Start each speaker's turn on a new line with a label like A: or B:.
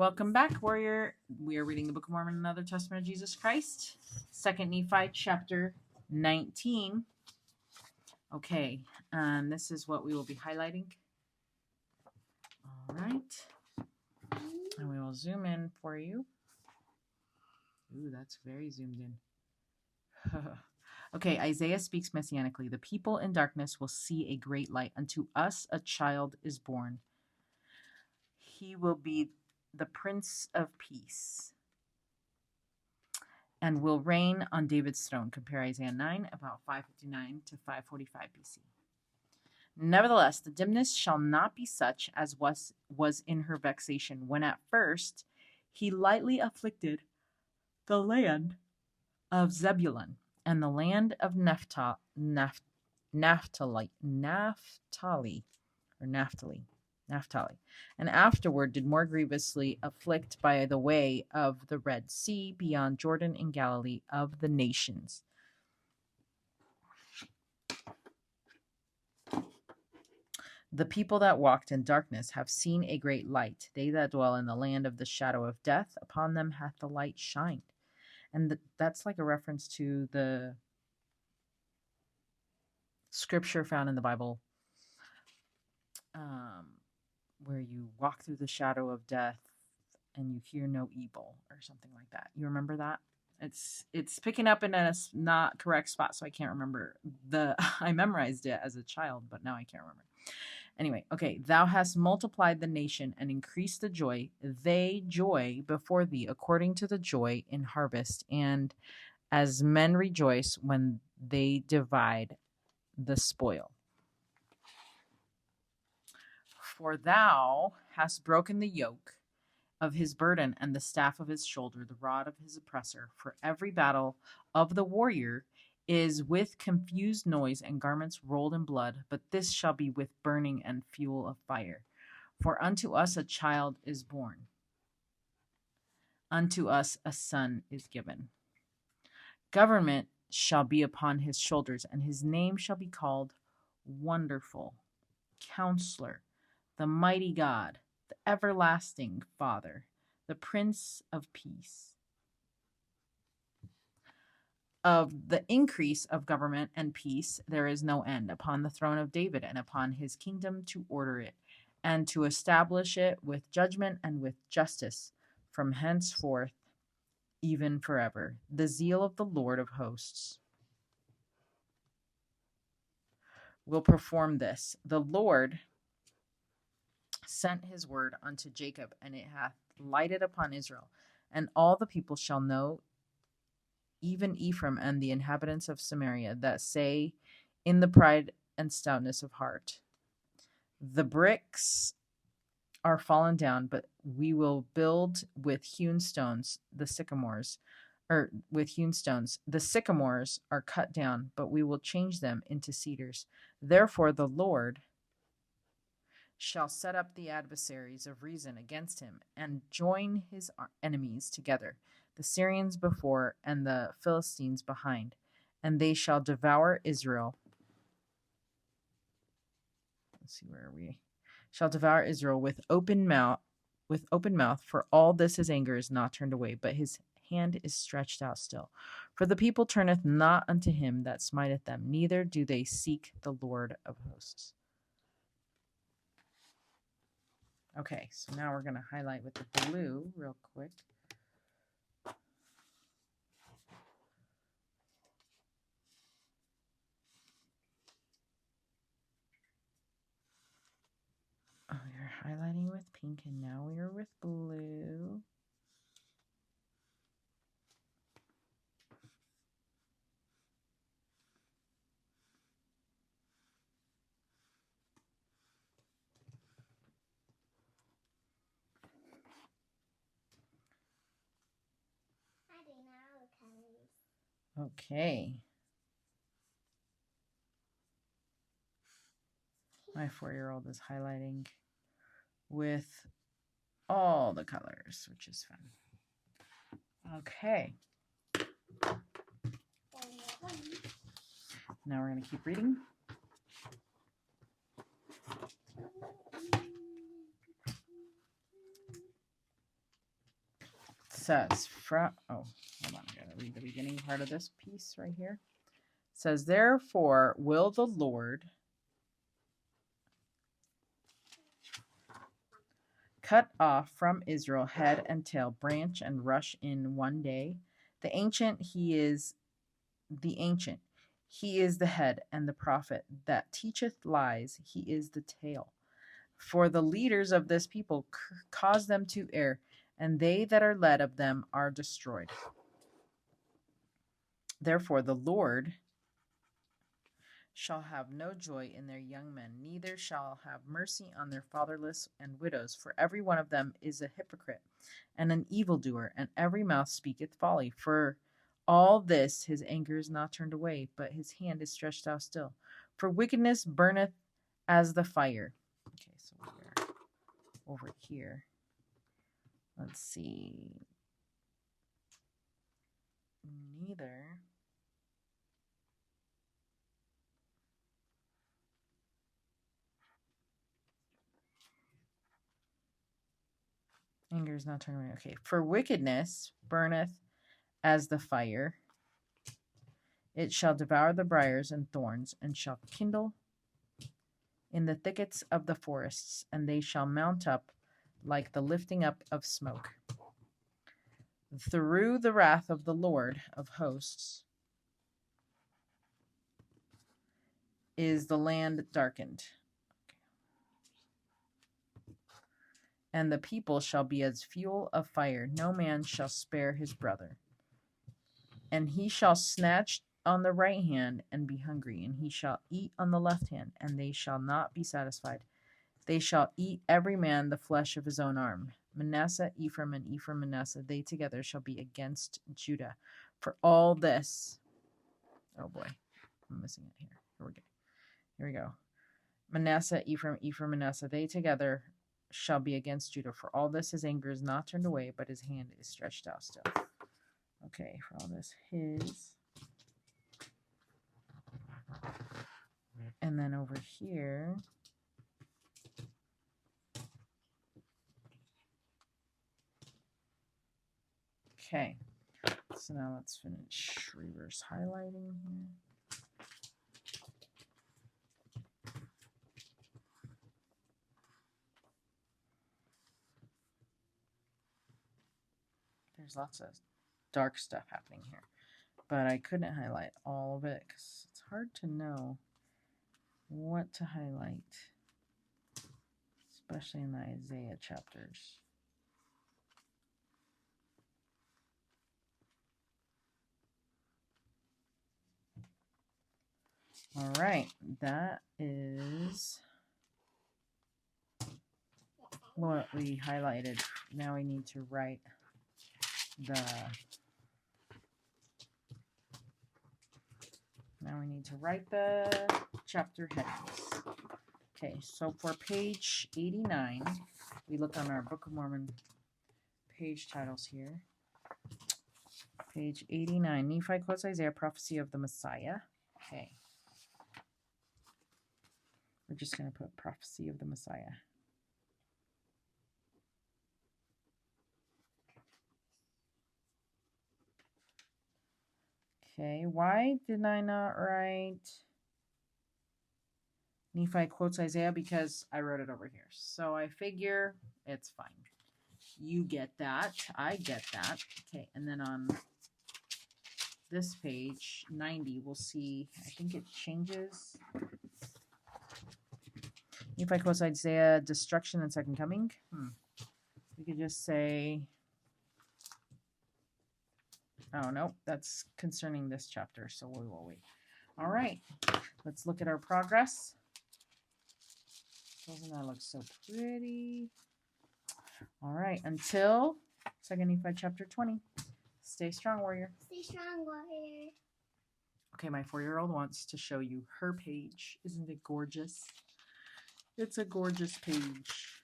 A: Welcome back, warrior. We are reading the Book of Mormon and Other Testament of Jesus Christ, 2nd Nephi chapter 19. Okay, and this is what we will be highlighting. All right, and we will zoom in for you. Ooh, that's very zoomed in. Okay, Isaiah speaks messianically. The people in darkness will see a great light. Unto us a child is born. He will be the Prince of Peace and will reign on David's throne. Compare Isaiah 9, about 559 to 545 BC. Nevertheless, the dimness shall not be such as was in her vexation, when at first he lightly afflicted the land of Zebulun and the land of Naphtali, and afterward did more grievously afflict by the way of the Red Sea beyond Jordan in Galilee of the nations. The people that walked in darkness have seen a great light. They that dwell in the land of the shadow of death, upon them hath the light shined. And that's like a reference to the scripture found in the Bible, where you walk through the shadow of death and you hear no evil, or something like that. You remember that? It's picking up in a not correct spot, so I can't remember. I memorized it as a child, but now I can't remember. Anyway, okay. Thou hast multiplied the nation and increased the joy. They joy before thee according to the joy in harvest, and as men rejoice when they divide the spoil. For thou hast broken the yoke of his burden and the staff of his shoulder, the rod of his oppressor. For every battle of the warrior is with confused noise and garments rolled in blood, but this shall be with burning and fuel of fire. For unto us a child is born, unto us a son is given. Government shall be upon his shoulders, and his name shall be called Wonderful, Counselor, the Mighty God, the Everlasting Father, the Prince of Peace. Of the increase of government and peace there is no end, upon the throne of David and upon his kingdom, to order it and to establish it with judgment and with justice from henceforth even forever. The zeal of the Lord of hosts will perform this. The Lord sent his word unto Jacob, and it hath lighted upon Israel. And all the people shall know, even Ephraim and the inhabitants of Samaria, that say in the pride and stoutness of heart, the bricks are fallen down, but we will build with hewn stones. The sycamores are cut down, but we will change them into cedars. Therefore the Lord shall set up the adversaries of reason against him, and join his enemies together, the Syrians before and the Philistines behind, and they shall devour Israel. Let's see, where are we? Shall devour Israel with open mouth, for all this his anger is not turned away, but his hand is stretched out still. For the people turneth not unto him that smiteth them, neither do they seek the Lord of hosts. Okay, so now we're going to highlight with the blue real quick. Oh, you're highlighting with pink, and now we are with blue. Okay. My 4-year-old is highlighting with all the colors, which is fun. Okay. Now we're going to keep reading. says, hold on, I gotta read the beginning part of this piece right here. It says, therefore will the Lord cut off from Israel head and tail, branch and rush in one day. The ancient, he is the ancient. He is the head, and the prophet that teacheth lies, he is the tail. For the leaders of this people cause them to err, and they that are led of them are destroyed. Therefore the Lord shall have no joy in their young men, neither shall have mercy on their fatherless and widows, for every one of them is a hypocrite and an evildoer, and every mouth speaketh folly. For all this his anger is not turned away, but his hand is stretched out still. For wickedness burneth as the fire. Okay, so we're over here. Let's see. Neither. Anger is not turned away. Okay. For wickedness burneth as the fire. It shall devour the briars and thorns, and shall kindle in the thickets of the forests, and they shall mount up like the lifting up of smoke. Through the wrath of the Lord of hosts is the land darkened, and the people shall be as fuel of fire. No man shall spare his brother. And he shall snatch on the right hand and be hungry, and he shall eat on the left hand, and they shall not be satisfied. They shall eat every man the flesh of his own arm. Manasseh, Ephraim, and Ephraim, Manasseh, they together shall be against Judah. For all this, oh boy, I'm missing it here. Here we go. Manasseh, Ephraim, Ephraim, Manasseh, they together shall be against Judah. For all this his anger is not turned away, but his hand is stretched out still. Okay, for all this his. And then over here. Okay, so now let's finish reverse highlighting here. There's lots of dark stuff happening here, but I couldn't highlight all of it because it's hard to know what to highlight, especially in the Isaiah chapters. All right, that is what we highlighted. Now we need to write the chapter headings. Okay, so for page 89, we look on our Book of Mormon page titles here. Page 89, Nephi quotes Isaiah, prophecy of the Messiah. Okay. We're just going to put prophecy of the Messiah. Okay, why did I not write Nephi quotes Isaiah? Because I wrote it over here. So I figure it's fine. You get that. I get that. Okay, and then on this page, 90, we'll see, I think it changes. Nephi quotes Isaiah, destruction and second coming. We could just say, oh, no, that's concerning this chapter, so we will wait. All right, let's look at our progress. Doesn't that look so pretty? All right, until 2 Nephi chapter 20. Stay strong, warrior.
B: Stay strong, warrior.
A: Okay, my 4-year-old wants to show you her page. Isn't it gorgeous? It's a gorgeous page.